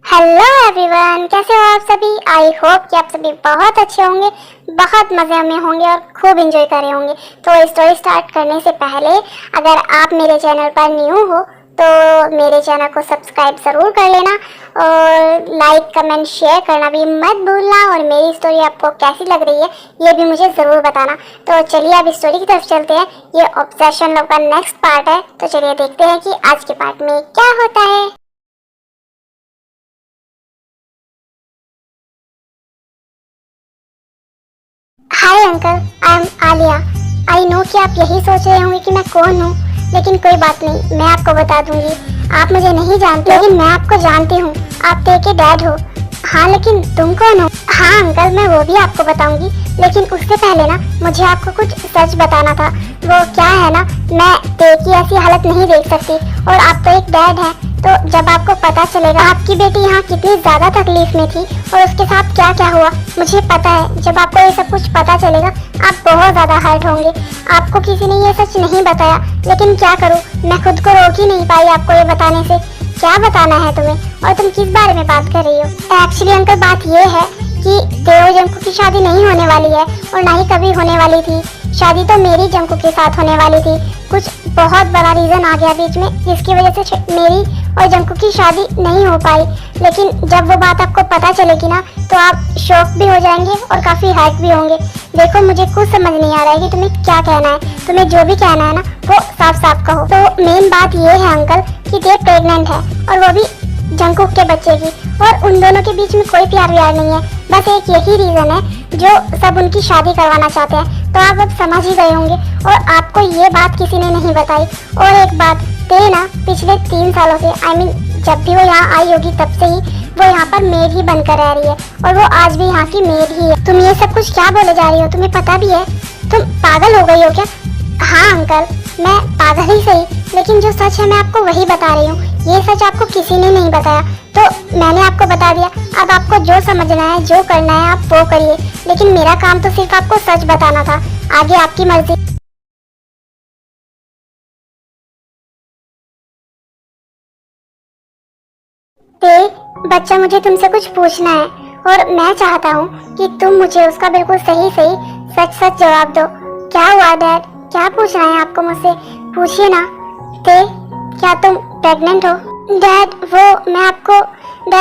Hello everyone, कैसे हो आप सभी। आई होप कि आप सभी बहुत अच्छे होंगे, बहुत मज़े में होंगे और खूब एंजॉय कर रहे होंगे। तो स्टोरी स्टार्ट करने से पहले अगर आप मेरे चैनल पर न्यू हो तो मेरे चैनल को सब्सक्राइब ज़रूर कर लेना और लाइक कमेंट शेयर करना भी मत भूलना। और मेरी स्टोरी आपको कैसी लग रही है ये भी मुझे ज़रूर बताना। तो चलिए अब स्टोरी की तरफ चलते हैं। ये ऑब्सेशन लव का नेक्स्ट पार्ट है, तो चलिए देखते हैं कि आज के पार्ट में क्या होता है। Hi uncle, I am Alia. I know कि आप यही सोच रहे होंगे कि मैं कौन हूँ, लेकिन कोई बात नहीं, मैं आपको बता दूंगी। आप मुझे नहीं जानते, लेकिन मैं आपको जानती हूँ। आप ते के डैड हो। हाँ, लेकिन तुम कौन हो? हाँ अंकल, मैं वो भी आपको बताऊंगी, लेकिन उससे पहले ना मुझे आपको कुछ सच बताना था। वो क्या है ना, मैं ते की ऐसी हालत नहीं देख सकती और आप तो एक डैड है। तो जब आपको पता चलेगा आपकी बेटी यहाँ कितनी ज्यादा तकलीफ में थी और उसके साथ क्या क्या हुआ, मुझे पता है जब आपको ये सब कुछ पता चलेगा आप बहुत ज्यादा हर्ट होंगे। आपको किसी ने ये सच नहीं बताया, लेकिन क्या करूँ, मैं खुद को रोक ही नहीं पाई आपको ये बताने से। क्या बताना है तुम्हें और तुम किस बारे में बात कर रही हो? एक्चुअली अंकल बात ये है कि देव जंकू की शादी नहीं होने वाली है और ना ही कभी होने वाली थी। शादी तो मेरी जंकू के साथ होने वाली थी। कुछ बहुत बड़ा रीजन आ गया बीच में, जिसकी वजह से मेरी और जंकू की शादी नहीं हो पाई। लेकिन जब वो बात आपको पता चलेगी ना तो आप शॉक भी हो जाएंगे और काफी हर्ट भी होंगे। देखो मुझे कुछ समझ नहीं आ रहा है कि तुम्हें क्या कहना है। तुम्हें जो भी कहना है ना वो साफ साफ कहो। तो मेन बात ये है अंकल कि देव प्रेग्नेंट है और वो भी जंकुक के बच्चे की, और उन दोनों के बीच में कोई प्यार व्यार नहीं है। बस एक यही रीजन है जो सब उनकी शादी करवाना चाहते हैं। तो आप अब समझ ही गए होंगे और आपको ये बात किसी ने नहीं बताई। और एक बात, ते ना पिछले 3 सालों से जब भी वो यहाँ आई होगी तब से ही वो यहाँ पर मेड ही बनकर रह रही है और वो आज भी यहाँ की मेड ही है। तुम ये सब कुछ क्या बोले जा रही हो? तुम्हें पता भी है? तुम पागल हो गई हो क्या? हाँ अंकल, मैं पागल ही सही, लेकिन जो सच है मैं आपको वही बता रही हूँ। ये सच आपको किसी ने नहीं बताया तो मैंने आपको बता दिया। अब आपको जो समझना है जो करना है आप वो करिए, लेकिन मेरा काम तो सिर्फ आपको सच बताना था। आगे आपकी मर्जी। ते, बच्चा मुझे तुमसे कुछ पूछना है और मैं चाहता हूँ कि तुम मुझे उसका बिल्कुल सही सही सच सच जवाब दो। क्या हुआ डैड? क्या पूछना है आपको मुझसे? पूछिए ना। ते, क्या तुम प्रेग्नेंट हो? डैड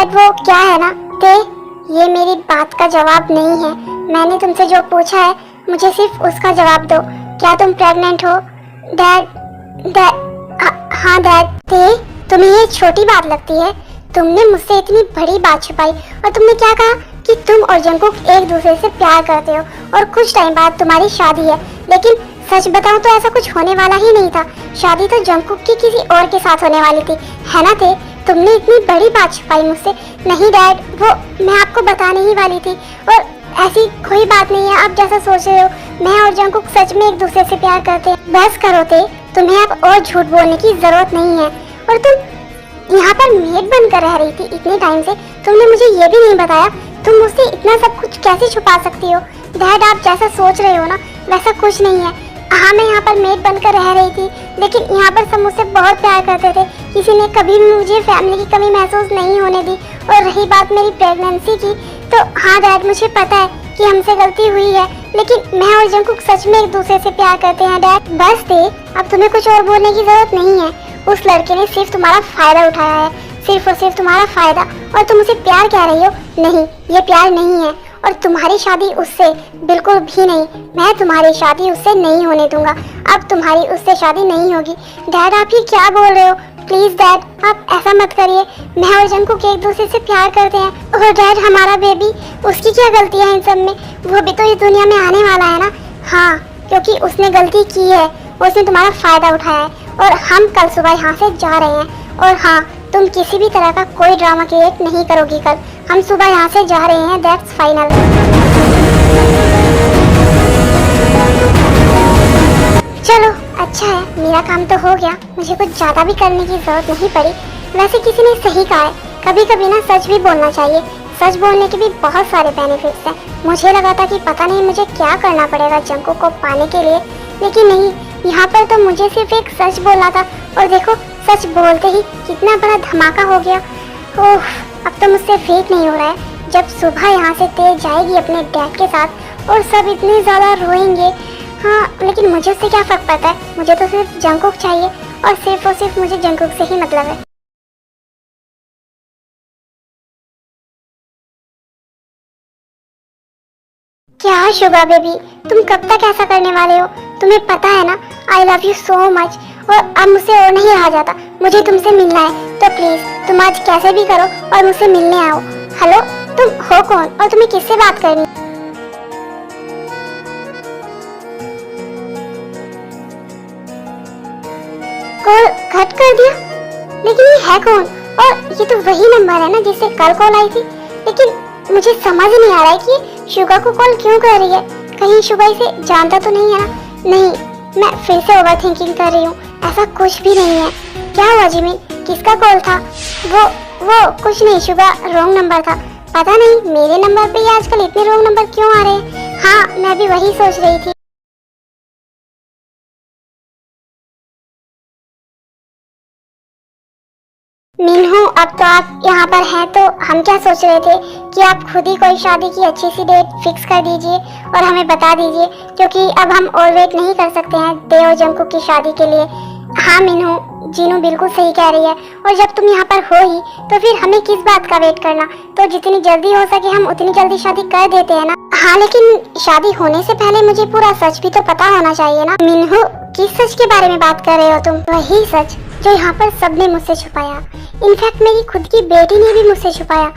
वो क्या है ना ते, ये मेरी बात का जवाब नहीं है। मैंने तुमसे जो पूछा है मुझे सिर्फ उसका जवाब दो। क्या तुम प्रेग्नेंट हो? डैड हाँ डैड। ते, तुम्हें ये छोटी बात लगती है? तुमने मुझसे इतनी बड़ी बात छुपाई और तुमने क्या कहा कि तुम और जंकुक एक दूसरे से प्यार करते हो और कुछ टाइम बाद तुम्हारी शादी है। लेकिन सच बताऊं तो ऐसा कुछ होने वाला ही नहीं था। शादी तो जंकुक की किसी और के साथ होने वाली थी, है ना ते? तुमने इतनी बड़ी बात छुपाई मुझसे। नहीं डैड, वो मैं आपको बताने ही वाली थी और ऐसी कोई बात नहीं है आप जैसा सोच रहे हो। मैं और जंकुक सच में एक दूसरे से प्यार करते हैं। बस करो ते, तुम्हें अब और झूठ बोलने की जरूरत नहीं है। और तुम यहाँ पर मेड बनकर रह रही थी इतने टाइम से, तुमने मुझे ये भी नहीं बताया। तुम मुझसे इतना सब कुछ कैसे छुपा सकती हो? डैड आप जैसा सोच रहे हो ना वैसा कुछ नहीं है। हाँ, मैं यहाँ पर मेड बनकर रह रही थी, लेकिन यहाँ पर सब मुझसे बहुत प्यार करते थे। किसी ने कभी भी मुझे फैमिली की कमी महसूस नहीं होने दी। और रही बात मेरी प्रेगनेंसी की, तो हाँ डैड मुझे पता है कि हमसे गलती हुई है, लेकिन मैं और जंकुक सच में एक दूसरे से प्यार करते हैं डैड। बस थे, अब तुम्हें कुछ और बोलने की जरूरत नहीं है। उस लड़के ने सिर्फ तुम्हारा फायदा उठाया है, सिर्फ और सिर्फ तुम्हारा फायदा, और तुम उसे प्यार कह रही हो। नहीं, ये प्यार नहीं है और तुम्हारी शादी उससे बिल्कुल भी नहीं। मैं तुम्हारी शादी उससे नहीं होने दूंगा। अब तुम्हारी उससे शादी नहीं होगी। डैड आप ये क्या बोल रहे हो? प्लीज डैड आप ऐसा मत करिए। मैं और जंकुक एक दूसरे से प्यार करते हैं और डैड हमारा बेबी, उसकी क्या गलती है इन सब में? वो भी तो इस दुनिया में आने वाला है ना। हाँ, क्योंकि उसने गलती की है, उसने तुम्हारा फायदा उठाया है और हम कल सुबह यहाँ से जा रहे हैं। और हाँ, तुम किसी भी तरह का कोई ड्रामा क्रिएट नहीं करोगी कल। हम सुबह यहाँ से जा रहे हैं, दैट्स फाइनल। चलो अच्छा है, मेरा काम तो हो गया। मुझे कुछ ज़्यादा भी करने की जरूरत नहीं पड़ी। वैसे किसी ने सही कहा है, कभी कभी ना सच भी बोलना चाहिए। सच बोलने के भी बहुत सारे बेनिफिट्स हैं। मुझे लगा था कि पता नहीं मुझे क्या करना पड़ेगा जंकुक को पाने के लिए, लेकिन नहीं, यहाँ पर तो मुझे सिर्फ एक सच बोलना था और देखो सच बोलते ही कितना बड़ा धमाका हो गया। ओह। अब तो मुझसे फेक नहीं हो रहा है। जब सुबह यहाँ से तेज जाएगी अपने डैड के साथ और सब इतने ज़्यादा रोएंगे, हाँ लेकिन मुझे उससे क्या फ़र्क पड़ता है। मुझे तो सिर्फ जंगकुक चाहिए और सिर्फ मुझे जंगकुक से ही मतलब है। क्या शुगा बेबी, तुम कब तक ऐसा करने वाले हो? तुम्हें पता है ना I love you so much, और अब मुझसे और नहीं रहा जाता। मुझे तुमसे मिलना है, तो प्लीज तुम आज कैसे भी करो और मुझसे मिलने आओ। हेलो, तुम हो कौन और तुम्हें किससे बात करनी? कॉल कट कर दिया? लेकिन ये है कौन? और ये तो वही नंबर है ना जिससे कल कॉल आई थी। लेकिन मुझे समझ नहीं आ रहा है कि शुगा को कॉल क्यों कर रही है। कहीं शुगा इसे जानता तो नहीं है ना? नहीं, मैं फिर से ओवर थिंकिंग कर रही हूँ। ऐसा कुछ भी नहीं है। क्या हुआ जिमी, किसका कॉल था? वो कुछ नहीं शुगा, रॉन्ग नंबर था। पता नहीं मेरे नंबर पे आजकल इतने रॉन्ग नंबर क्यों आ रहे हैं। हाँ, मैं भी वही सोच रही थी। मीनू, अब तो आप यहाँ पर हैं, तो हम क्या सोच रहे थे कि आप खुद ही कोई शादी की अच्छी सी डेट फिक्स कर दीजिए और हमें बता दीजिए, क्योंकि अब हम और वेट नहीं कर सकते हैं दे और जंकुक की शादी के लिए। हाँ मीनू, जीनू बिल्कुल सही कह रही है। और जब तुम यहाँ पर हो ही तो फिर हमें किस बात का वेट करना। तो जितनी जल्दी हो सके हम उतनी जल्दी शादी कर देते हैं ना। हाँ, लेकिन शादी होने से पहले मुझे पूरा सच भी तो पता होना चाहिए ना। मीनू, किस सच के बारे में बात कर रहे हो तुम? वही सच जो यहाँ पर सबने मुझसे छुपाया। इनफैक्ट मेरी खुद की बेटी ने भी मुझसे छुपाया।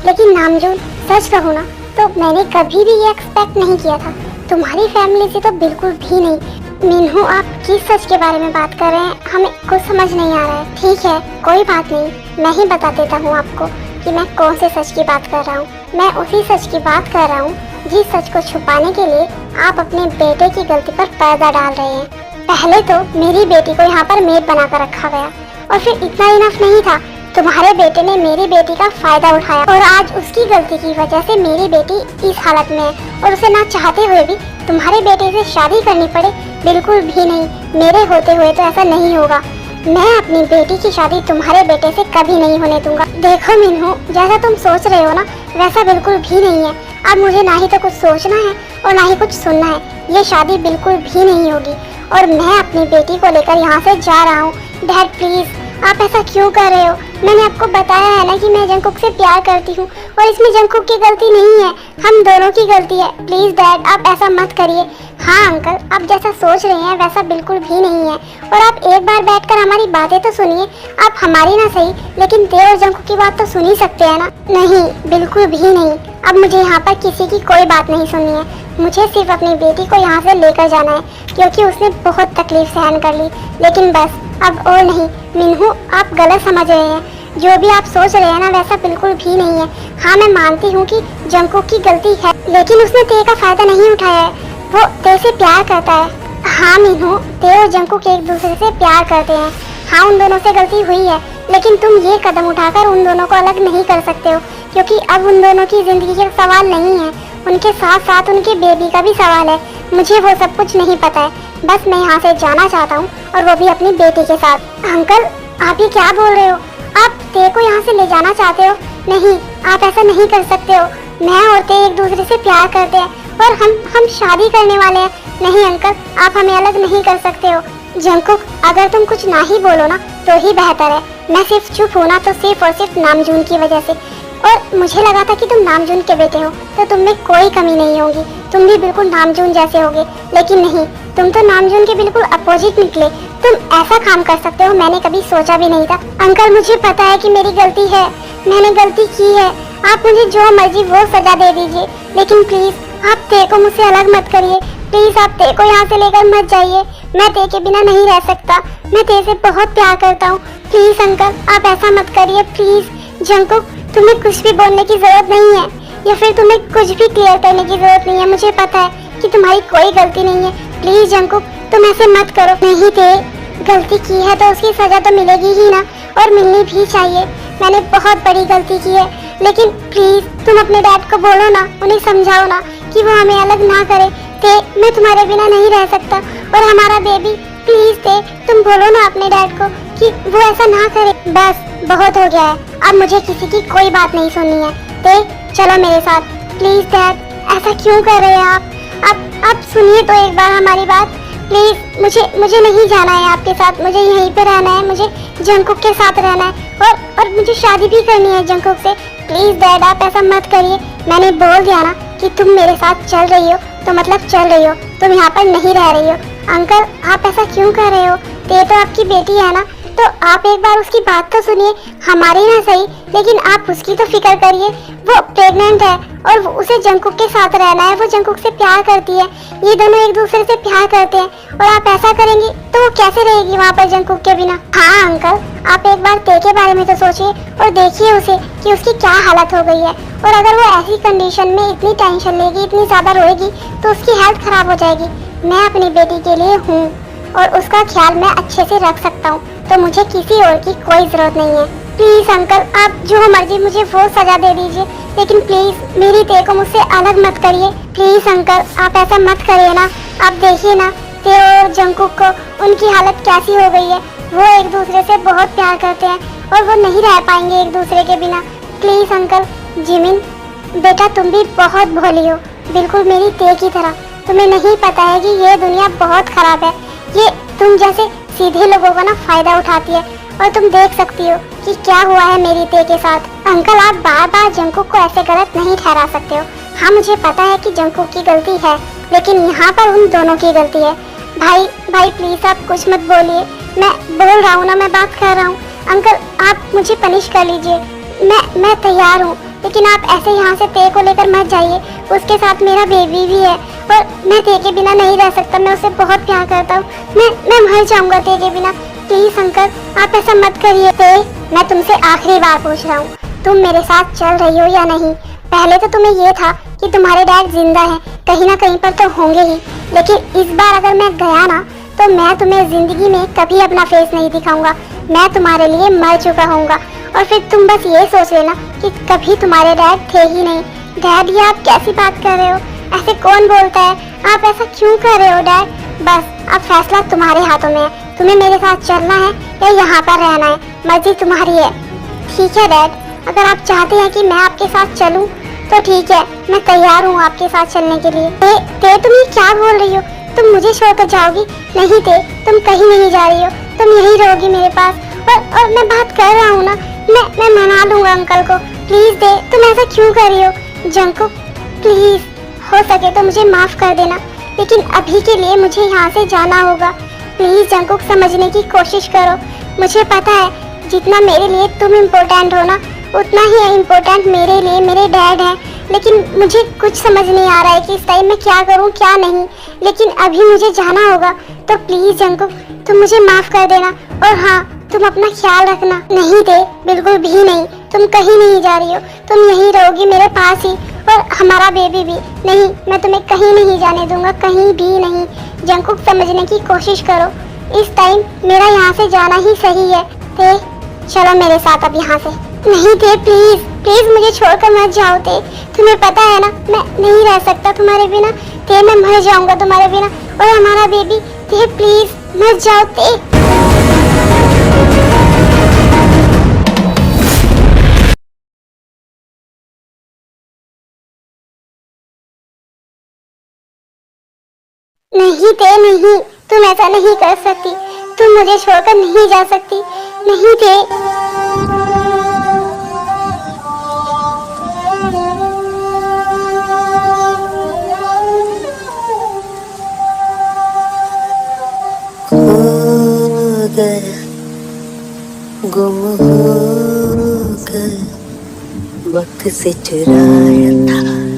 लेकिन नामजून, सच कहूँ ना तो मैंने कभी भी ये एक्सपेक्ट नहीं किया था। तुम्हारी फैमिली से तो बिल्कुल भी नहीं। मीनू, आप किस सच के बारे में बात कर रहे हैं? हमें कुछ समझ नहीं आ रहा है। ठीक है, कोई बात नहीं, मैं ही बता देता हूँ आपको कि मैं कौन से सच की बात कर रहा हूँ। मैं उसी सच की बात कर रहा हूँ जिस सच को छुपाने के लिए आप अपने बेटे की गलती पर पर्दा डाल रहे हैं। पहले तो मेरी बेटी को यहाँ पर मेड बनाकर रखा गया, और फिर इतना इनफ नहीं था, तुम्हारे बेटे ने मेरी बेटी का फायदा उठाया और आज उसकी गलती की वजह से मेरी बेटी इस हालत में है। और उसे ना चाहते हुए भी तुम्हारे बेटे से शादी करनी पड़े, बिल्कुल भी नहीं। मेरे होते हुए तो ऐसा नहीं होगा। मैं अपनी बेटी की शादी तुम्हारे बेटे से कभी नहीं होने दूंगा। देखो मीनू, जैसा तुम सोच रहे हो ना वैसा बिल्कुल भी नहीं है। अब मुझे ना ही तो कुछ सोचना है और ना ही कुछ सुनना है। ये शादी बिल्कुल भी नहीं होगी और मैं अपनी बेटी को लेकर यहाँ से जा रहा हूँ। डैड प्लीज, आप ऐसा क्यों कर रहे हो? मैंने आपको बताया है ना कि मैं जंकुक से प्यार करती हूँ और इसमें जंकुक की गलती नहीं है, हम दोनों की गलती है। प्लीज डैड, आप ऐसा मत करिए। हाँ अंकल, आप जैसा सोच रहे हैं वैसा बिल्कुल भी नहीं है। और आप एक बार बैठकर हमारी बातें तो सुनिए। आप हमारी ना सही, लेकिन दे और जंकुक की बात तो सुन ही सकते हैं ना। नहीं, बिल्कुल भी नहीं। अब मुझे यहाँ पर किसी की कोई बात नहीं सुननी है। मुझे सिर्फ अपनी बेटी को यहाँ से लेकर जाना है, क्योंकि उसने बहुत तकलीफ सहन कर ली। लेकिन बस, अब और नहीं। मीनू, आप गलत समझ रहे हैं। जो भी आप सोच रहे हैं ना वैसा बिल्कुल भी नहीं है। हाँ, मैं मानती हूँ कि जंकुक की गलती है, लेकिन उसने ते का फायदा नहीं उठाया है। वो ते से प्यार करता है। हाँ मीनू, ते और जंकुक एक दूसरे से प्यार करते हैं। हाँ, उन दोनों से गलती हुई है, लेकिन तुम ये कदम उठाकर उन दोनों को अलग नहीं कर सकते हो, क्योंकि अब उन दोनों की जिंदगी का सवाल नहीं है, उनके साथ साथ उनके बेबी का भी सवाल है। मुझे वो सब कुछ नहीं पता है, बस मैं यहाँ से जाना चाहता हूँ, और वो भी अपनी बेटी के साथ। अंकल, आप ये क्या बोल रहे हो? आप ते को यहाँ से ले जाना चाहते हो? नहीं, आप ऐसा नहीं कर सकते हो। मैं और ते एक दूसरे से प्यार करते हैं और हम शादी करने वाले हैं। नहीं अंकल, आप हमें अलग नहीं कर सकते हो। जंकुक, अगर तुम कुछ ना ही बोलो ना तो ही बेहतर है। मैं सिर्फ चुप हूँ ना तो सिर्फ और सिर्फ नामजून की वजह से। और मुझे लगा था कि तुम नामजून के बेटे हो तो तुम में कोई कमी नहीं होगी, तुम भी बिल्कुल नामजून जैसे होगे। लेकिन नहीं, तुम तो नामजून के बिल्कुल अपोजिट निकले। तुम ऐसा काम कर सकते हो मैंने कभी सोचा भी नहीं था। अंकल, मुझे पता है कि मेरी गलती है, मैंने गलती की है। आप मुझे जो मर्जी वो सजा दे दीजिए, लेकिन प्लीज आप ते को मुझसे अलग मत करिए। प्लीज आप ते को यहाँ से लेकर मत जाइए। मैं ते के बिना नहीं रह सकता। मैं ते से बहुत प्यार करता हूँ। प्लीज अंकल, आप ऐसा मत करिए प्लीज। जंकुक, तुम्हें कुछ भी बोलने की जरूरत नहीं है, या फिर तुम्हें कुछ भी क्लियर करने की जरूरत नहीं है। मुझे पता है कि तुम्हारी कोई गलती नहीं है। प्लीज जंकुक, तुम ऐसे मत करो। नहीं ते, गलती की है तो उसकी सजा तो मिलेगी ही ना, और मिलनी भी चाहिए। मैंने बहुत बड़ी गलती की है, लेकिन प्लीज तुम अपने डैड को बोलो ना, उन्हें समझाओ ना कि वो हमें अलग ना करे। ते, मैं तुम्हारे बिना नहीं रह सकता, और हमारा बेबी। प्लीज ते, तुम बोलो ना अपने डैड को कि वो ऐसा ना करे। बस बहुत हो गया है, अब मुझे किसी की कोई बात नहीं सुननी है। ते चलो मेरे साथ प्लीज। डैड ऐसा क्यों कर रहे हैं आप? आप सुनिए तो एक बार हमारी बात प्लीज। मुझे नहीं जाना है आपके साथ, मुझे यहीं पे रहना है, मुझे जंकुक के साथ रहना है और मुझे शादी भी करनी है जंकुक से। प्लीज डैड आप ऐसा मत करिए। मैंने बोल दिया ना कि तुम मेरे साथ चल रही हो तो मतलब चल रही हो, तुम यहाँ पर नहीं रह रही हो। अंकल आप ऐसा क्यों कर रहे हो? ये तो आपकी बेटी है ना, तो आप एक बार उसकी बात तो सुनिए। हमारी ना सही, लेकिन आप उसकी तो फिक्र करिए। वो प्रेग्नेंट है और उसे जंकुक के साथ रहना है, वो जंकुक से प्यार करती है, ये दोनों एक दूसरे से प्यार करते हैं। और आप ऐसा करेंगी तो वो कैसे रहेगी वहाँ पर जंकुक के बिना? हाँ अंकल आप एक बार ते के बारे में तो सोचिए और देखिए उसे कि उसकी क्या हालत हो गई है। और अगर वो ऐसी कंडीशन में इतनी टेंशन लेगी, इतनी ज्यादा रोएगी तो उसकी हेल्थ खराब हो जाएगी। मैं अपनी बेटी के लिए हूँ और उसका ख्याल मैं अच्छे से रख सकता हूँ, तो मुझे किसी और की कोई जरूरत नहीं है। प्लीज अंकल आप जो मर्जी मुझे वो सजा दे दीजिए, लेकिन प्लीज मेरी ते को मुझसे अलग मत करिए। प्लीज अंकल आप ऐसा मत करिए ना। आप देखिए ना ते और जंकुक को, उनकी हालत कैसी हो गई है। वो एक दूसरे से बहुत प्यार करते हैं और वो नहीं रह पाएंगे एक दूसरे के बिना। Please uncle. जिमिन बेटा तुम भी बहुत भोली हो, बिल्कुल मेरी ते की तरह। तुम्हें नहीं पता है कि ये दुनिया बहुत खराब है, ये तुम जैसे सीधे लोगों का ना फायदा उठाती है। और तुम देख सकती हो कि क्या हुआ है मेरी ते के साथ। अंकल आप बार बार जंकुक को ऐसे गलत नहीं ठहरा सकते हो। हाँ मुझे पता है कि जंकुक की गलती है, लेकिन यहाँ पर उन दोनों की गलती है। भाई प्लीज आप कुछ मत बोलिए, मैं बोल रहा हूँ ना, मैं बात कर रहा हूँ। अंकल आप मुझे पनिश कर लीजिए, मैं तैयार हूँ, लेकिन आप ऐसे यहाँ से ते को लेकर मत जाइए। उसके साथ मेरा बेबी भी है और मैं ते के बिना नहीं रह सकता, मैं उसे बहुत प्यार करता हूँ। मैं मर जाऊंगा ते के बिना। प्लीज अंकल आप ऐसा मत करिए। ते मैं तुमसे आखिरी बार पूछ रहा हूँ, तुम मेरे साथ चल रही हो या नहीं? पहले तो तुम्हें ये था कि तुम्हारे डैड जिंदा हैं, कहीं ना कहीं पर तो होंगे ही, लेकिन इस बार अगर मैं गया ना तो मैं तुम्हें जिंदगी में कभी अपना फेस नहीं दिखाऊंगा। मैं तुम्हारे लिए मर चुका हूँगा और फिर तुम बस ये सोच लेना कि कभी तुम्हारे डैड थे ही नहीं। डैड ये आप कैसी बात कर रहे हो? ऐसे कौन बोलता है? आप ऐसा क्यों कर रहे हो डैड? बस अब फैसला तुम्हारे हाथों में है, तुम्हें मेरे साथ चलना है या यहाँ पर रहना है, मर्जी तुम्हारी है। ठीक है डैड, अगर आप चाहते हैं कि मैं आपके साथ चलूं तो ठीक है, मैं तैयार हूँ आपके साथ चलने के लिए। ते तुम ये क्या बोल रही हो? तुम मुझे छोड़कर जाओगी? नहीं ते तुम कहीं नहीं जा रही हो, तुम यहीं रहोगी मेरे पास। और मैं बात कर रहा हूँ ना, मैं मना लूंगा अंकल को। प्लीज दे तुम ऐसा क्यों कर रही हो? जंकुक प्लीज हो सके तो मुझे माफ कर देना, लेकिन अभी के लिए मुझे यहाँ से जाना होगा। प्लीज जंकुक समझने की कोशिश करो। मुझे पता है जितना मेरे लिए तुम इम्पोर्टेंट हो ना, उतना ही इम्पोर्टेंट मेरे लिए मेरे डैड हैं। लेकिन मुझे कुछ समझ नहीं आ रहा है कि इस टाइम में क्या करूं क्या नहीं, लेकिन अभी मुझे जाना होगा। तो प्लीज जंकुक तुम मुझे माफ कर देना। और हाँ तुम अपना ख्याल रखना। नहीं दे बिल्कुल भी नहीं, तुम कहीं नहीं जा रही हो, तुम यहीं रहोगी मेरे पास ही, और हमारा बेबी भी। नहीं मैं तुम्हें कहीं नहीं जाने दूंगा, कहीं भी नहीं। जंकुक समझने की कोशिश करो, इस टाइम मेरा यहाँ से जाना ही सही है। ते चलो मेरे साथ अब यहाँ से। नहीं थे प्लीज प्लीज मुझे छोड़कर मत जाओ ते, तुम्हें पता है ना मैं नहीं रह सकता तुम्हारे बिना। ते मैं मर जाऊंगा तुम्हारे बिना, और हमारा बेबी। ते प्लीज मत जाओ ते। नहीं ते नहीं, तुम ऐसा नहीं कर सकती, तुम मुझे छोड़कर नहीं जा सकती। नहीं ते। गुम हो गए, वक्त से चुराया था